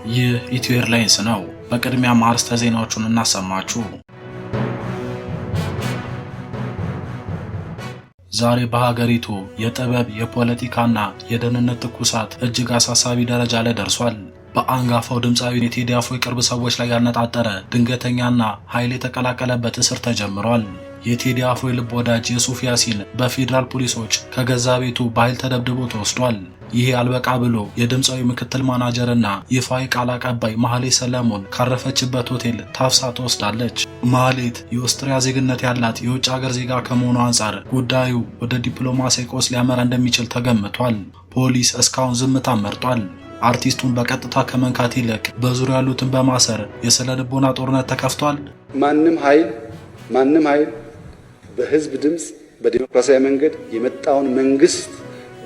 ይህ ኢትዮ ኤርላይንስ ነው። በቅድሚያ አርዕስተ ዜናዎቹን እናሰማችሁ። ዛሬ በሀገሪቱ የጥበብ የፖለቲካና የደህንነት ትኩሳት እጅግ አሳሳቢ ደረጃ ላይ ደርሷል። በአንጋፋው ድምፃዊ የቴዲ አፍሮ የቅርብ ሰዎች ላይ ያነጣጠረ ድንገተኛና ኃይል የተቀላቀለበት እስር ተጀምሯል። የቴዲ አፍሮ የልብ ወዳጅ የሱፍ ያሲን በፌዴራል ፖሊሶች ከገዛ ቤቱ በኃይል ተደብድቦ ተወስዷል። ይሄ አልበቃ ብሎ የድምፃዊ ምክትል ማናጀርና ይፋዊ ቃል አቀባይ ማህሌት ሰለሞን ካረፈችበት ሆቴል ታፍሳ ተወስዳለች። ማህሌት የኦስትሪያ ዜግነት ያላት የውጭ ሀገር ዜጋ ከመሆኑ አንጻር ጉዳዩ ወደ ዲፕሎማሲያዊ ቀውስ ሊያመራ እንደሚችል ተገምቷል። ፖሊስ እስካሁን ዝምታ መርጧል። አርቲስቱን በቀጥታ ከመንካት ይልቅ በዙሪያ ያሉትን በማሰር የስነ ልቦና ጦርነት ተከፍቷል። ማንም ኃይል በህዝብ ድምፅ በዲሞክራሲያዊ መንገድ የመጣውን መንግስት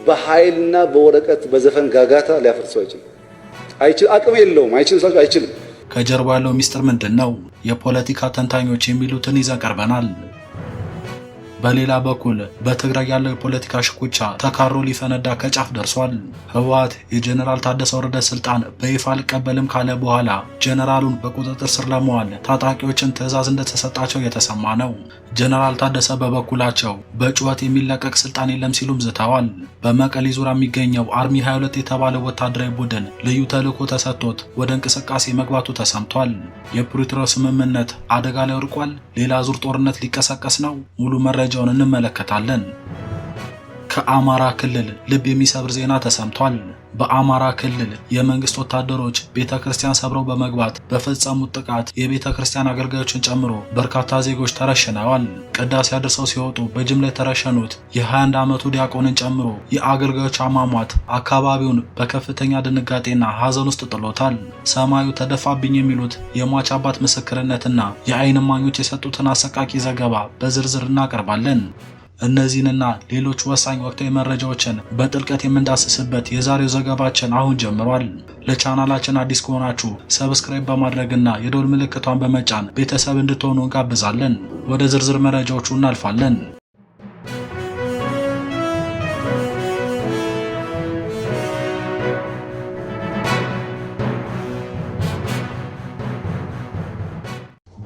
በኃይልና በወረቀት በዘፈን ጋጋታ ሊያፈርሰው አይችልም። አቅም የለውም። አይችልም። ከጀርባ ያለው ሚስጥር ምንድን ነው? የፖለቲካ ተንታኞች የሚሉትን ይዘን ቀርበናል። በሌላ በኩል በትግራይ ያለው የፖለቲካ ሽኩቻ ተካሮ ሊፈነዳ ከጫፍ ደርሷል። ህወሓት የጀነራል ታደሰ ወረደ ስልጣን በይፋ አልቀበልም ካለ በኋላ ጀነራሉን በቁጥጥር ስር ለመዋል ታጣቂዎችን ትዕዛዝ እንደተሰጣቸው የተሰማ ነው። ጀነራል ታደሰ በበኩላቸው በጩኸት የሚለቀቅ ስልጣን የለም ሲሉም ዝተዋል። በመቀሌ ዙሪያ የሚገኘው አርሚ 22 የተባለ ወታደራዊ ቡድን ልዩ ተልዕኮ ተሰጥቶት ወደ እንቅስቃሴ መግባቱ ተሰምቷል። የፕሪቶሪያው ስምምነት አደጋ ላይ ወድቋል። ሌላ ዙር ጦርነት ሊቀሰቀስ ነው። ሙሉ መረጃውን እንመለከታለን። ከአማራ ክልል ልብ የሚሰብር ዜና ተሰምቷል። በአማራ ክልል የመንግስት ወታደሮች ቤተክርስቲያን ሰብረው በመግባት በፈጸሙት ጥቃት የቤተክርስቲያን አገልጋዮችን ጨምሮ በርካታ ዜጎች ተረሽነዋል። ቅዳሴ አድርሰው ሲወጡ በጅምላ የተረሸኑት የ21 ዓመቱ ዲያቆንን ጨምሮ የአገልጋዮች አሟሟት አካባቢውን በከፍተኛ ድንጋጤና ሐዘን ውስጥ ጥሎታል። ሰማዩ ተደፋብኝ የሚሉት የሟች አባት ምስክርነትና የዓይን እማኞች የሰጡትን አሰቃቂ ዘገባ በዝርዝር እናቀርባለን። እነዚህንና ሌሎች ወሳኝ ወቅታዊ መረጃዎችን በጥልቀት የምንዳስስበት የዛሬው ዘገባችን አሁን ጀምሯል። ለቻናላችን አዲስ ከሆናችሁ ሰብስክራይብ በማድረግና የደወል ምልክቷን በመጫን ቤተሰብ እንድትሆኑ እንጋብዛለን። ወደ ዝርዝር መረጃዎቹ እናልፋለን።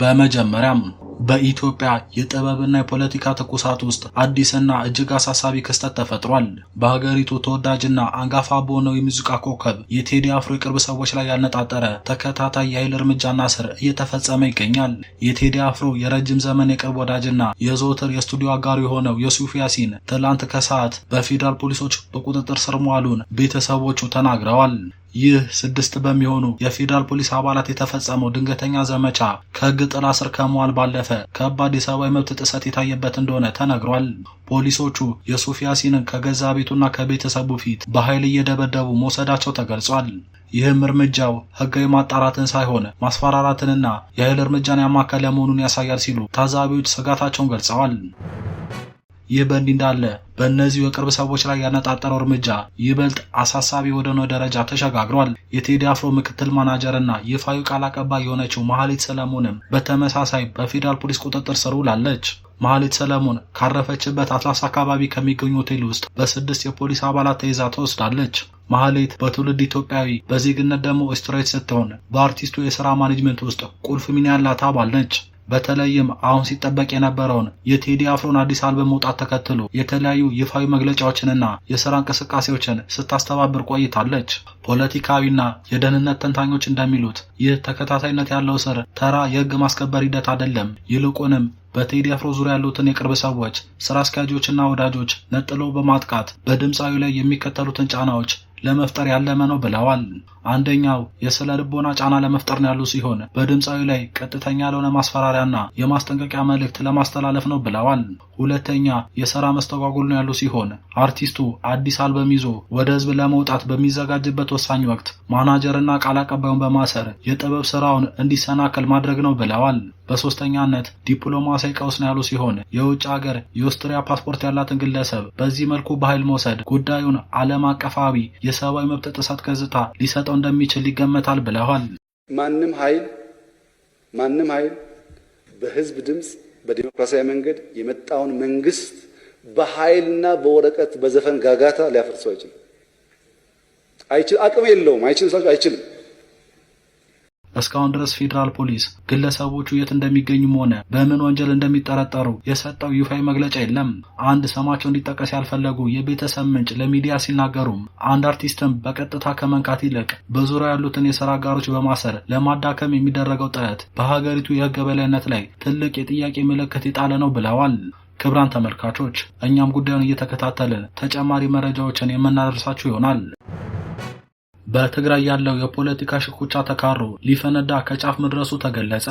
በመጀመሪያም በኢትዮጵያ የጥበብና የፖለቲካ ትኩሳት ውስጥ አዲስና እጅግ አሳሳቢ ክስተት ተፈጥሯል። በሀገሪቱ ተወዳጅና አንጋፋ በሆነው የሙዚቃ ኮከብ የቴዲ አፍሮ የቅርብ ሰዎች ላይ ያነጣጠረ ተከታታይ የኃይል እርምጃና እስር እየተፈጸመ ይገኛል። የቴዲ አፍሮ የረጅም ዘመን የቅርብ ወዳጅና የዘወትር የስቱዲዮ አጋሩ የሆነው የሱፍ ያሲን ትላንት ከሰዓት በፌዴራል ፖሊሶች በቁጥጥር ስር መዋሉን ቤተሰቦቹ ተናግረዋል። ይህ 6 በሚሆኑ የፌዴራል ፖሊስ አባላት የተፈጸመው ድንገተኛ ዘመቻ ከሕግ ጥላ ስር ከመዋል ባለፈ ከባድ የሰብአዊ መብት ጥሰት የታየበት እንደሆነ ተነግሯል። ፖሊሶቹ የሱፍ ያሲንን ከገዛ ቤቱና ከቤተሰቡ ፊት በኃይል እየደበደቡ መውሰዳቸው ተገልጿል። ይህም እርምጃው ሕጋዊ ማጣራትን ሳይሆን ማስፈራራትንና የኃይል እርምጃን ያማከለ መሆኑን ያሳያል ሲሉ ታዛቢዎች ስጋታቸውን ገልጸዋል። ይህ በእንዲህ እንዳለ በእነዚሁ የቅርብ ሰዎች ላይ ያነጣጠረው እርምጃ ይበልጥ አሳሳቢ ወደሆነ ደረጃ ተሸጋግሯል። የቴዲ አፍሮ ምክትል ማናጀርና ይፋዊ ቃል አቀባይ የሆነችው ማህሌት ሰለሞንም በተመሳሳይ በፌዴራል ፖሊስ ቁጥጥር ስር ውላለች። ማህሌት ሰለሞን ካረፈችበት አትላስ አካባቢ ከሚገኙ ሆቴል ውስጥ በ6 የፖሊስ አባላት ተይዛ ተወስዳለች። ማህሌት በትውልድ ኢትዮጵያዊ በዜግነት ደግሞ ኦስትሪያዊት ስትሆን በአርቲስቱ የሥራ ማኔጅመንት ውስጥ ቁልፍ ሚና ያላት አባል ነች። በተለይም አሁን ሲጠበቅ የነበረውን የቴዲ አፍሮን አዲስ አልበም መውጣት ተከትሎ የተለያዩ ይፋዊ መግለጫዎችንና የሥራ እንቅስቃሴዎችን ስታስተባብር ቆይታለች። ፖለቲካዊና የደህንነት ተንታኞች እንደሚሉት ይህ ተከታታይነት ያለው እስር ተራ የሕግ ማስከበር ሂደት አይደለም። ይልቁንም በቴዲ አፍሮ ዙሪያ ያሉትን የቅርብ ሰዎች፣ ስራ አስኪያጆችና ወዳጆች ነጥሎ በማጥቃት በድምፃዊ ላይ የሚከተሉትን ጫናዎች ለመፍጠር ያለመ ነው ብለዋል። አንደኛው የስነ ልቦና ጫና ለመፍጠር ነው ያሉ ሲሆን በድምፃዊ ላይ ቀጥተኛ ያልሆነ ማስፈራሪያና የማስጠንቀቂያ መልእክት ለማስተላለፍ ነው ብለዋል። ሁለተኛ የሥራ መስተጓጎል ነው ያሉ ሲሆን አርቲስቱ አዲስ አልበም ይዞ ወደ ህዝብ ለመውጣት በሚዘጋጅበት ወሳኝ ወቅት ማናጀርና ቃል አቀባዩን በማሰር የጥበብ ስራውን እንዲሰናከል ማድረግ ነው ብለዋል። በሶስተኛነት ዲፕሎማሲያዊ ቀውስ ነው ያሉ ሲሆን የውጭ ሀገር የኦስትሪያ ፓስፖርት ያላትን ግለሰብ በዚህ መልኩ በኃይል መውሰድ ጉዳዩን ዓለም አቀፋዊ የሰብአዊ መብት ጥሰት ገጽታ ሊሰጠው እንደሚችል ይገመታል ብለዋል። ማንም ኃይል በህዝብ ድምፅ በዲሞክራሲያዊ መንገድ የመጣውን መንግስት በኃይልና በወረቀት በዘፈን ጋጋታ ሊያፈርሰው አይችልም። አቅም የለውም። አይችልም። እስካሁን ድረስ ፌዴራል ፖሊስ ግለሰቦቹ የት እንደሚገኙም ሆነ በምን ወንጀል እንደሚጠረጠሩ የሰጠው ይፋዊ መግለጫ የለም። አንድ ስማቸው እንዲጠቀስ ያልፈለጉ የቤተሰብ ምንጭ ለሚዲያ ሲናገሩም አንድ አርቲስትም በቀጥታ ከመንካት ይልቅ በዙሪያ ያሉትን የሥራ አጋሮች በማሰር ለማዳከም የሚደረገው ጥረት በሀገሪቱ የሕግ የበላይነት ላይ ትልቅ የጥያቄ ምልክት የጣለ ነው ብለዋል። ክቡራን ተመልካቾች እኛም ጉዳዩን እየተከታተልን ተጨማሪ መረጃዎችን የምናደርሳችሁ ይሆናል። በትግራይ ያለው የፖለቲካ ሽኩቻ ተካሮ ሊፈነዳ ከጫፍ መድረሱ ተገለጸ።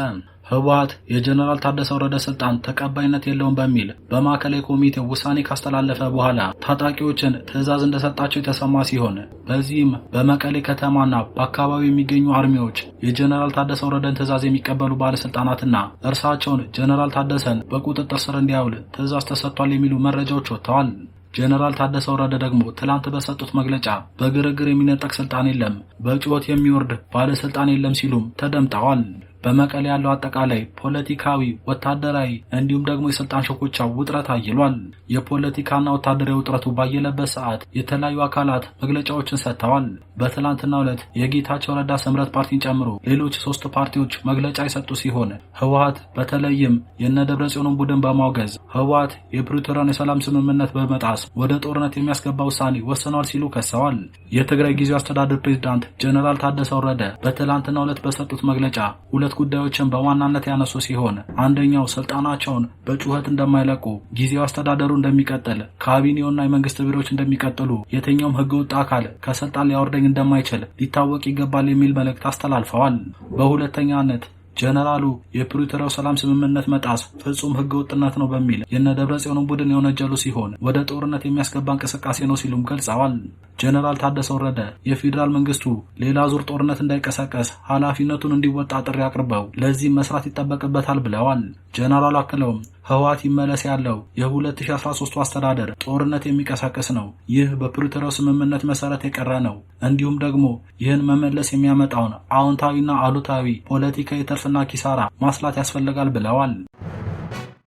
ህወሓት የጀነራል ታደሰ ወረደ ስልጣን ተቀባይነት የለውም በሚል በማዕከላዊ ኮሚቴው ውሳኔ ካስተላለፈ በኋላ ታጣቂዎችን ትዕዛዝ እንደሰጣቸው የተሰማ ሲሆን በዚህም በመቀሌ ከተማና በአካባቢው የሚገኙ አርሚዎች የጀነራል ታደሰ ወረደን ትዕዛዝ የሚቀበሉ ባለስልጣናትና እርሳቸውን ጀነራል ታደሰን በቁጥጥር ስር እንዲያውል ትዕዛዝ ተሰጥቷል የሚሉ መረጃዎች ወጥተዋል። ጀነራል ታደሰ ወረደ ደግሞ ትላንት በሰጡት መግለጫ በግርግር የሚነጠቅ ስልጣን የለም፣ በጩኸት የሚወርድ ባለስልጣን የለም ሲሉም ተደምጠዋል። በመቀሌ ያለው አጠቃላይ ፖለቲካዊ፣ ወታደራዊ እንዲሁም ደግሞ የስልጣን ሽኩቻው ውጥረት አይሏል። የፖለቲካና ወታደራዊ ውጥረቱ ባየለበት ሰዓት የተለያዩ አካላት መግለጫዎችን ሰጥተዋል። በትላንትናው ዕለት የጌታቸው ረዳ ስምረት ፓርቲን ጨምሮ ሌሎች 3 ፓርቲዎች መግለጫ የሰጡ ሲሆን ህወሓት በተለይም የነ ደብረጽዮንን ቡድን በማውገዝ ህወሓት የፕሪቶሪያን የሰላም ስምምነት በመጣስ ወደ ጦርነት የሚያስገባ ውሳኔ ወስኗል ሲሉ ከሰዋል። የትግራይ ጊዜያዊ አስተዳደር ፕሬዝዳንት ጀነራል ታደሰ ወረደ በትላንትናው ዕለት በሰጡት መግለጫ ሁለት ጉዳዮችን በዋናነት ያነሱ ሲሆን አንደኛው ስልጣናቸውን በጩኸት እንደማይለቁ፣ ጊዜያዊ አስተዳደሩ እንደሚቀጥል፣ ካቢኔውና የመንግስት ቢሮዎች እንደሚቀጥሉ፣ የትኛውም ህገወጥ አካል ከስልጣን ሊያወርደኝ እንደማይችል ሊታወቅ ይገባል የሚል መልእክት አስተላልፈዋል። በሁለተኛነት ጀነራሉ የፕሪቶሪያው ሰላም ስምምነት መጣስ ፍጹም ህገወጥነት ነው በሚል የነ ደብረጽዮንን ቡድን የወነጀሉ ሲሆን ወደ ጦርነት የሚያስገባ እንቅስቃሴ ነው ሲሉም ገልጸዋል። ጀነራል ታደሰ ወረደ የፌዴራል መንግስቱ ሌላ ዙር ጦርነት እንዳይቀሰቀስ ኃላፊነቱን እንዲወጣ ጥሪ አቅርበው ለዚህም መስራት ይጠበቅበታል ብለዋል። ጀነራሉ አክለውም ህወሓት ይመለስ ያለው የ2013 አስተዳደር ጦርነት የሚቀሰቅስ ነው። ይህ በፕሪቶሪያው ስምምነት መሰረት የቀረ ነው። እንዲሁም ደግሞ ይህን መመለስ የሚያመጣውን አዎንታዊና አሉታዊ ፖለቲካዊ ትርፍና ኪሳራ ማስላት ያስፈልጋል ብለዋል።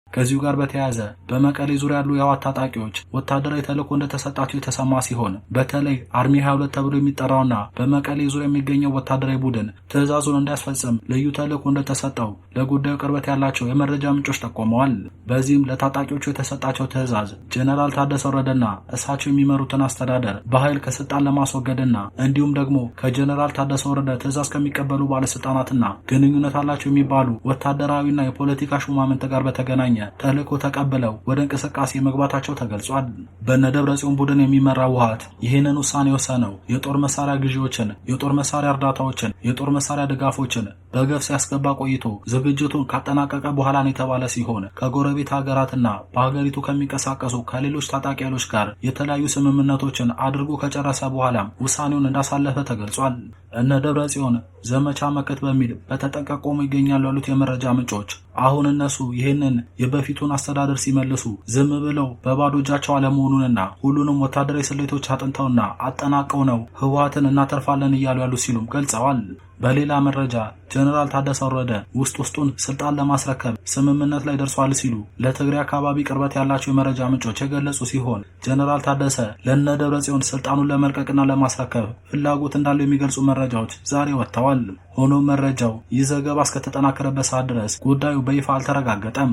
ከዚሁ ጋር በተያያዘ በመቀሌ ዙሪያ ያሉ የህወሓት ታጣቂዎች ወታደራዊ ተልዕኮ እንደተሰጣቸው የተሰማ ሲሆን በተለይ አርሚ 22 ተብሎ የሚጠራውና በመቀሌ ዙሪያ የሚገኘው ወታደራዊ ቡድን ትዕዛዙን እንዲያስፈጽም ልዩ ተልዕኮ እንደተሰጠው ለጉዳዩ ቅርበት ያላቸው የመረጃ ምንጮች ጠቆመዋል። በዚህም ለታጣቂዎቹ የተሰጣቸው ትዕዛዝ ጀነራል ታደሰ ወረደና እሳቸው የሚመሩትን አስተዳደር በኃይል ከስልጣን ለማስወገድና እንዲሁም ደግሞ ከጀነራል ታደሰ ወረደ ትዕዛዝ ከሚቀበሉ ባለስልጣናትና ግንኙነት አላቸው የሚባሉ ወታደራዊና የፖለቲካ ሹማምንት ጋር በተገናኘ ተልዕኮ ተቀብለው ወደ እንቅስቃሴ መግባታቸው ተገልጿል። በነ ደብረጽዮን ቡድን የሚመራው ህወሓት ይህንን ውሳኔ የወሰነው የጦር መሳሪያ ግዢዎችን፣ የጦር መሳሪያ እርዳታዎችን፣ የጦር መሳሪያ ድጋፎችን በገፍ ሲያስገባ ቆይቶ ዝግጅቱን ካጠናቀቀ በኋላ ነው የተባለ ሲሆን ከጎረቤት ሀገራትና በሀገሪቱ ከሚንቀሳቀሱ ከሌሎች ታጣቂ ኃይሎች ጋር የተለያዩ ስምምነቶችን አድርጎ ከጨረሰ በኋላም ውሳኔውን እንዳሳለፈ ተገልጿል። እነ ደብረጽዮን ዘመቻ መከት በሚል በተጠንቀቅ ቆመው ይገኛሉ ያሉት የመረጃ ምንጮች አሁን እነሱ ይህንን የበፊቱን አስተዳደር ሲመልሱ ዝም ብለው በባዶ እጃቸው አለመሆኑንና ሁሉንም ወታደራዊ ስሌቶች አጥንተውና አጠናቀው ነው ህወሓትን እናተርፋለን እያሉ ያሉ ሲሉም ገልጸዋል። በሌላ መረጃ ጀነራል ታደሰ ወረደ ውስጡን ስልጣን ለማስረከብ ስምምነት ላይ ደርሷል ሲሉ ለትግራይ አካባቢ ቅርበት ያላቸው የመረጃ ምንጮች የገለጹ ሲሆን ጀነራል ታደሰ ለነ ደብረጽዮን ስልጣኑን ለመልቀቅና ለማስረከብ ፍላጎት እንዳለው የሚገልጹ መረጃዎች ዛሬ ወጥተዋል። ሆኖም መረጃው ይህ ዘገባ እስከተጠናከረበት ሰዓት ድረስ ጉዳዩ በይፋ አልተረጋገጠም።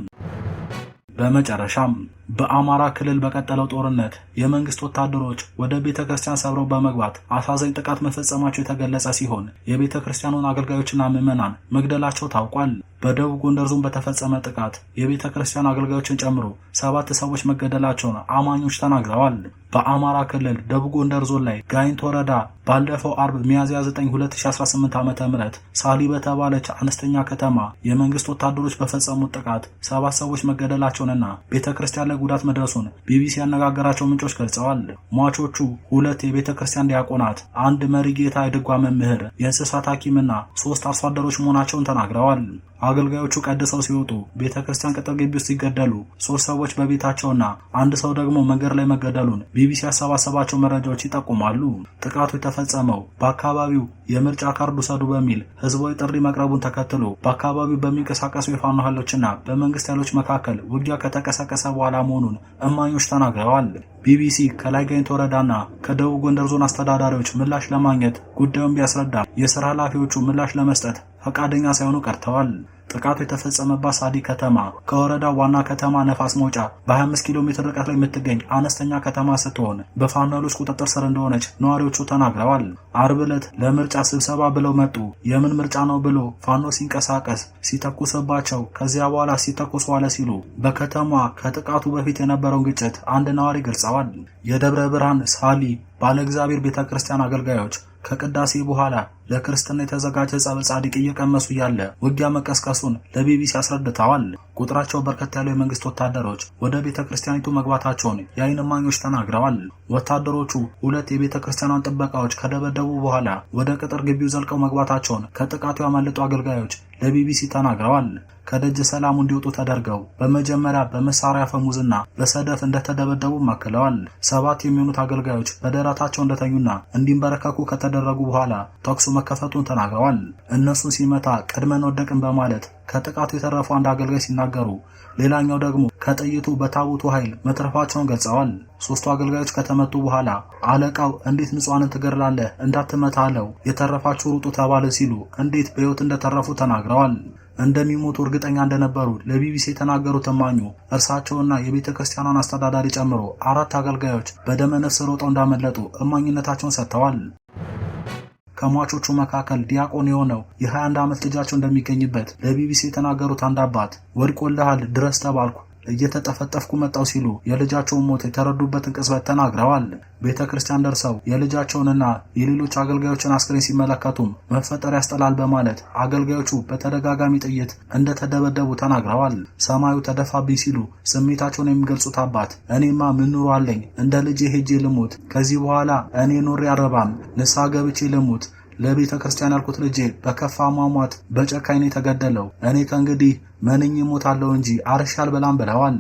በመጨረሻም በአማራ ክልል በቀጠለው ጦርነት የመንግስት ወታደሮች ወደ ቤተክርስቲያን ሰብረው በመግባት አሳዛኝ ጥቃት መፈጸማቸው የተገለጸ ሲሆን የቤተክርስቲያኑን አገልጋዮችና ምዕመናን መግደላቸው ታውቋል። በደቡብ ጎንደር ዞን በተፈጸመ ጥቃት የቤተክርስቲያን አገልጋዮችን ጨምሮ 7 ሰዎች መገደላቸውን አማኞች ተናግረዋል። በአማራ ክልል ደቡብ ጎንደር ዞን ላይ ጋይንት ወረዳ ባለፈው አርብ ሚያዝያ 9 2018 ዓ.ም ሳሊ በተባለች አነስተኛ ከተማ የመንግስት ወታደሮች በፈጸሙት ጥቃት 7 ሰዎች መገደላቸውንና ቤተክርስቲያን ጉዳት መድረሱን ቢቢሲ ያነጋገራቸው ምንጮች ገልጸዋል። ሟቾቹ 2 የቤተክርስቲያን ዲያቆናት፣ 1 መሪጌታ የድጓ መምህር፣ የእንስሳት ሐኪምና 3 አርሶ አደሮች መሆናቸውን ተናግረዋል። አገልጋዮቹ ቀድሰው ሲወጡ ቤተክርስቲያን ቅጥር ግቢ ውስጥ ሲገደሉ 3 ሰዎች በቤታቸውና 1 ሰው ደግሞ መንገድ ላይ መገደሉን ቢቢሲ ያሰባሰባቸው መረጃዎች ይጠቁማሉ። ጥቃቱ የተፈጸመው በአካባቢው የምርጫ ካርድ ውሰዱ በሚል ህዝባዊ ጥሪ መቅረቡን ተከትሎ በአካባቢው በሚንቀሳቀሱ የፋኖ ኃይሎችና በመንግስት ኃይሎች መካከል ውጊያ ከተቀሰቀሰ በኋላ መሆኑን እማኞች ተናግረዋል። ቢቢሲ ከላይ ጋይንት ወረዳና ከደቡብ ጎንደር ዞን አስተዳዳሪዎች ምላሽ ለማግኘት ጉዳዩን ቢያስረዳ የሥራ ኃላፊዎቹ ምላሽ ለመስጠት ፈቃደኛ ሳይሆኑ ቀርተዋል። ጥቃቱ የተፈጸመባት ሳዲ ከተማ ከወረዳው ዋና ከተማ ነፋስ መውጫ በ25 ኪሎ ሜትር ርቀት ላይ የምትገኝ አነስተኛ ከተማ ስትሆን በፋኖ ኃይሎች ቁጥጥር ስር እንደሆነች ነዋሪዎቹ ተናግረዋል። አርብ ዕለት ለምርጫ ስብሰባ ብለው መጡ። የምን ምርጫ ነው ብሎ ፋኖ ሲንቀሳቀስ ሲተኩስባቸው ከዚያ በኋላ ሲተኩስ ዋለ ሲሉ በከተማዋ ከጥቃቱ በፊት የነበረውን ግጭት አንድ ነዋሪ ገልጸዋል። የደብረ ብርሃን ሳሊ ባለ እግዚአብሔር ቤተክርስቲያን አገልጋዮች ከቅዳሴ በኋላ ለክርስትና የተዘጋጀ ጸበል ጻድቅ እየቀመሱ ያለ ውጊያ መቀስቀሱን ለቢቢሲ አስረድተዋል። ቁጥራቸው በርከት ያለው የመንግስት ወታደሮች ወደ ቤተክርስቲያኒቱ መግባታቸውን የዓይን እማኞች ተናግረዋል። ወታደሮቹ ሁለት የቤተክርስቲያኗን ጥበቃዎች ከደበደቡ በኋላ ወደ ቅጥር ግቢው ዘልቀው መግባታቸውን ከጥቃቱ ያመለጡ አገልጋዮች ለቢቢሲ ተናግረዋል። ከደጅ ሰላሙ እንዲወጡ ተደርገው በመጀመሪያ በመሳሪያ ፈሙዝና በሰደፍ እንደተደበደቡ አክለዋል። 7 የሚሆኑት አገልጋዮች በደረታቸው እንደተኙና እንዲንበረከኩ ከተደረጉ በኋላ ተኩሱ መከፈቱን ተናግረዋል። እነሱን ሲመታ ቀድመን ወደቅን በማለት ከጥቃቱ የተረፉ አንድ አገልጋይ ሲናገሩ፣ ሌላኛው ደግሞ ከጥይቱ በታቦቱ ኃይል መትረፋቸውን ገልጸዋል። 3ቱ አገልጋዮች ከተመቱ በኋላ አለቃው እንዴት ንጹሃንን ትገድላለህ? እንዳትመታ አለው። የተረፋችሁ ሩጡ ተባለ ሲሉ እንዴት በሕይወት እንደተረፉ ተናግረዋል። እንደሚሞቱ እርግጠኛ እንደነበሩ ለቢቢሲ የተናገሩት እማኙ እርሳቸውና የቤተ ክርስቲያኗን አስተዳዳሪ ጨምሮ 4 አገልጋዮች በደመ ነፍስ ሮጠው እንዳመለጡ እማኝነታቸውን ሰጥተዋል። ከሟቾቹ መካከል ዲያቆን የሆነው የ21 ዓመት ልጃቸው እንደሚገኝበት ለቢቢሲ የተናገሩት አንድ አባት ወድቆልሃል ድረስ ተባልኩ እየተጠፈጠፍኩ መጣው ሲሉ የልጃቸውን ሞት የተረዱበትን ቅጽበት ተናግረዋል። ቤተ ክርስቲያን ደርሰው የልጃቸውንና የሌሎች አገልጋዮችን አስክሬን ሲመለከቱም መፈጠር ያስጠላል በማለት አገልጋዮቹ በተደጋጋሚ ጥይት እንደተደበደቡ ተናግረዋል። ሰማዩ ተደፋብኝ ሲሉ ስሜታቸውን የሚገልጹት አባት እኔማ ምን ኑሮ አለኝ? እንደ ልጄ ሄጄ ልሙት። ከዚህ በኋላ እኔ ኖሬ አረባም ንስሐ ገብቼ ልሙት። ለቤተ ክርስቲያን ያልኩት ልጄ በከፋ ሟሟት በጨካኝ ነው የተገደለው። እኔ ከእንግዲህ መንኝ ሞታለሁ እንጂ አርሻ አልበላም ብለዋል።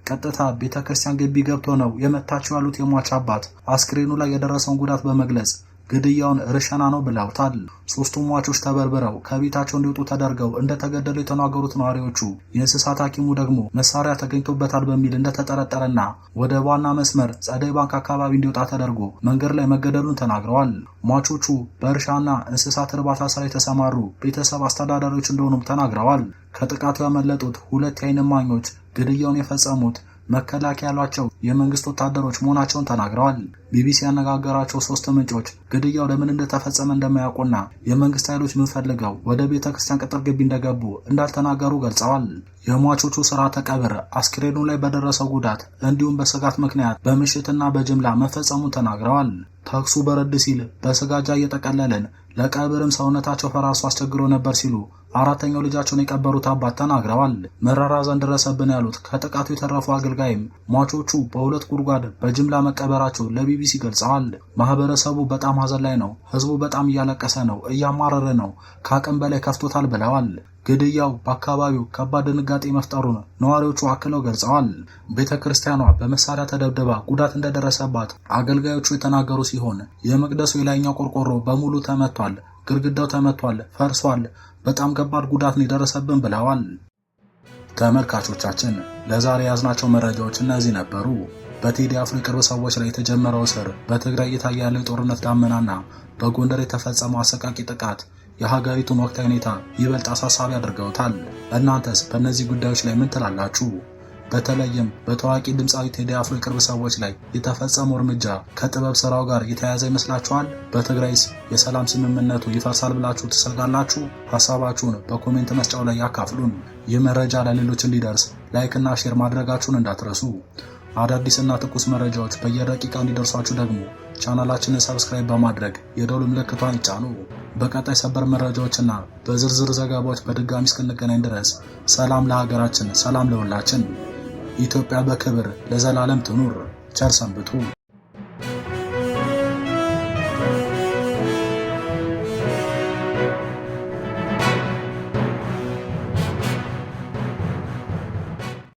ቀጥታ ቤተ ክርስቲያን ግቢ ገብቶ ነው የመታቸው ያሉት የሟች አባት አስክሬኑ ላይ የደረሰውን ጉዳት በመግለጽ ግድያውን ርሸና ነው ብለውታል። 3ቱም ሟቾች ተበርብረው ከቤታቸው እንዲወጡ ተደርገው እንደተገደሉ የተናገሩት ነዋሪዎቹ የእንስሳት ሐኪሙ ደግሞ መሳሪያ ተገኝቶበታል በሚል እንደተጠረጠረና ወደ ዋና መስመር ጸደይ ባንክ አካባቢ እንዲወጣ ተደርጎ መንገድ ላይ መገደሉን ተናግረዋል። ሟቾቹ በእርሻና እንስሳት እርባታ ስራ የተሰማሩ ቤተሰብ አስተዳዳሪዎች እንደሆኑም ተናግረዋል። ከጥቃቱ ያመለጡት 2 የዓይን እማኞች ግድያውን የፈጸሙት መከላከያ ያሏቸው የመንግስት ወታደሮች መሆናቸውን ተናግረዋል። ቢቢሲ ያነጋገራቸው 3 ምንጮች ግድያው ለምን እንደተፈጸመ እንደማያውቁና የመንግስት ኃይሎች ምን ፈልገው ወደ ቤተክርስቲያን ቅጥር ግቢ እንደገቡ እንዳልተናገሩ ገልጸዋል። የሟቾቹ ስርዓተ ቀብር አስክሬኑ ላይ በደረሰው ጉዳት እንዲሁም በስጋት ምክንያት በምሽትና በጅምላ መፈጸሙን ተናግረዋል። ተኩሱ በረድ ሲል በስጋጃ እየጠቀለልን ለቀብርም ሰውነታቸው ፈራርሶ አስቸግሮ ነበር ሲሉ 4ኛው ልጃቸውን የቀበሩት አባት ተናግረዋል። መራራ ዘንድ ደረሰብን ያሉት ከጥቃቱ የተረፉ አገልጋይም ሟቾቹ በ2 ጉድጓድ በጅምላ መቀበራቸው ለቢቢሲ ገልጸዋል። ማህበረሰቡ በጣም ሐዘን ላይ ነው። ህዝቡ በጣም እያለቀሰ ነው፣ እያማረረ ነው፣ ከአቅም በላይ ከፍቶታል ብለዋል። ግድያው በአካባቢው ከባድ ድንጋጤ መፍጠሩን ነዋሪዎቹ አክለው ገልጸዋል። ቤተ ክርስቲያኗ በመሳሪያ ተደብድባ ጉዳት እንደደረሰባት አገልጋዮቹ የተናገሩ ሲሆን የመቅደሱ የላይኛው ቆርቆሮ በሙሉ ተመቷል፣ ግድግዳው ተመቷል፣ ፈርሷል፣ በጣም ከባድ ጉዳት ነው የደረሰብን ብለዋል። ተመልካቾቻችን ለዛሬ ያዝናቸው መረጃዎች እነዚህ ነበሩ። በቴዲ አፍሮ የቅርብ ሰዎች ላይ የተጀመረው እስር፣ በትግራይ እየታየ ያለው የጦርነት ዳመናና በጎንደር የተፈጸመው አሰቃቂ ጥቃት የሀገሪቱን ወቅታዊ ሁኔታ ይበልጥ አሳሳቢ አድርገውታል። እናንተስ በእነዚህ ጉዳዮች ላይ ምን ትላላችሁ? በተለይም በታዋቂ ድምፃዊ ቴዲ አፍሮ የቅርብ ሰዎች ላይ የተፈጸመው እርምጃ ከጥበብ ስራው ጋር የተያያዘ ይመስላችኋል? በትግራይስ የሰላም ስምምነቱ ይፈርሳል ብላችሁ ትሰጋላችሁ? ሐሳባችሁን በኮሜንት መስጫው ላይ ያካፍሉን። ይህ መረጃ ለሌሎች እንዲደርስ ላይክ እና ሼር ማድረጋችሁን እንዳትረሱ። አዳዲስና ትኩስ መረጃዎች በየደቂቃው እንዲደርሷችሁ ደግሞ ቻናላችንን ሰብስክራይብ በማድረግ የደወል ምልክቷን ይጫኑ። በቀጣይ ሰበር መረጃዎችና በዝርዝር ዘገባዎች በድጋሚ እስክንገናኝ ድረስ ሰላም ለሀገራችን፣ ሰላም ለሁላችን። ኢትዮጵያ በክብር ለዘላለም ትኑር። ቸር ሰንብቱ።